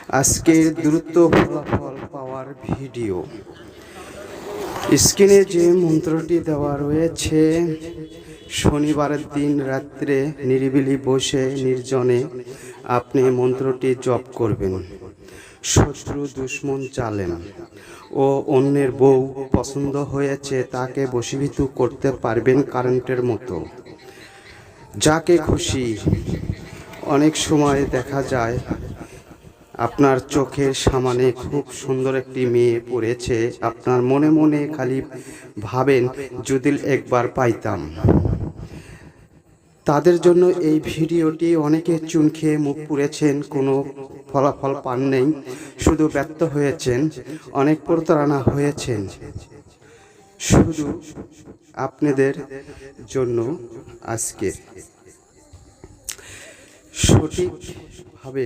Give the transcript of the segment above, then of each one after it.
আজকের দ্রুত ফলাফল পাওয়ার ভিডিও। স্ক্রিনে যে মন্ত্রটি দেওয়া রয়েছে, শনিবারের দিন রাত্রে নিরিবিলি বসে নির্জনে আপনি মন্ত্রটি জপ করবেন। শত্রু দুশ্মন জালেম ও অন্যের বউ পছন্দ হয়েছে তাকে বশীভূত করতে পারবেন কারেন্টের মতো। যাকে খুশি। অনেক সময় দেখা যায় আপনার চোখের সামনে খুব সুন্দর একটি মেয়ে পড়েছে, আপনার মনে মনে খালি ভাবেন যদি একবার পাইতাম। তাদের জন্য এই ভিডিওটি। অনেকে চুন খেয়ে মুখ পুড়েছেন, কোনো ফলাফল পান নেই, শুধু ব্যর্থ হয়েছেন, অনেক প্রতারণা হয়েছেন। শুধু আপনাদের জন্য আজকে সঠিকভাবে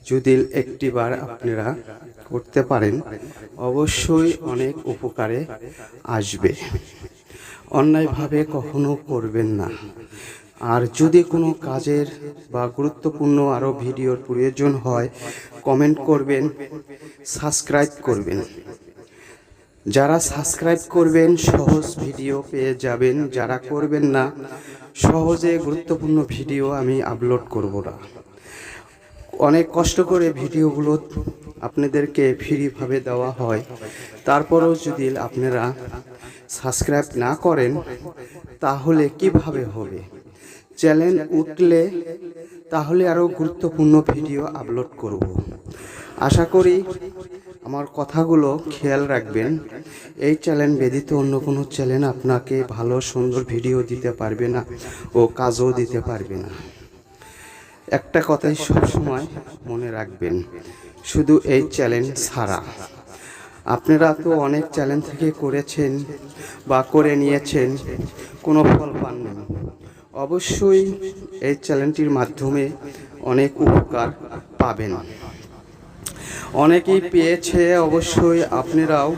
যদি একটিবার আপনারা করতে পারেন, অবশ্যই অনেক উপকারে আসবে। অন্যায়ভাবে কখনো করবেন না। আর যদি কোনো কাজের বা গুরুত্বপূর্ণ আরও ভিডিওর প্রয়োজন হয়, কমেন্ট করবেন, সাবস্ক্রাইব করবেন। যারা সাবস্ক্রাইব করবেন সহজ ভিডিও পেয়ে যাবেন, যারা করবেন না সহজে গুরুত্বপূর্ণ ভিডিও আমি আপলোড করব না। অনেক কষ্ট করে ভিডিওগুলো আপনাদেরকে ফ্রিভাবে দেওয়া হয়, তারপরেও যদি আপনারা সাবস্ক্রাইব না করেন তাহলে কিভাবে হবে? চ্যানেল উঠলে তাহলে আরও গুরুত্বপূর্ণ ভিডিও আপলোড করব। আশা করি আমার কথাগুলো খেয়াল রাখবেন। এই চ্যানেল ব্যতীত অন্য কোনো চ্যানেল আপনাকে ভালো সুন্দর ভিডিও দিতে পারবে না ও কাজও দিতে পারবে না। একটা কথাই সবসময় মনে রাখবেন, শুধু এই চ্যানেল ছাড়া আপনারা তো অনেক চ্যানেল থেকে করেছেন বা করে নিয়েছেন, কোনো ফল পাননি। অবশ্যই এই চ্যানেলটির মাধ্যমে অনেক উপকার পাবেন। অনেকেই পেয়েছে, অবশ্যই আপনারাও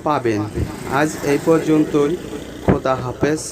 পাবেন। আজ এই পর্যন্তই। খোদা হাফেজ।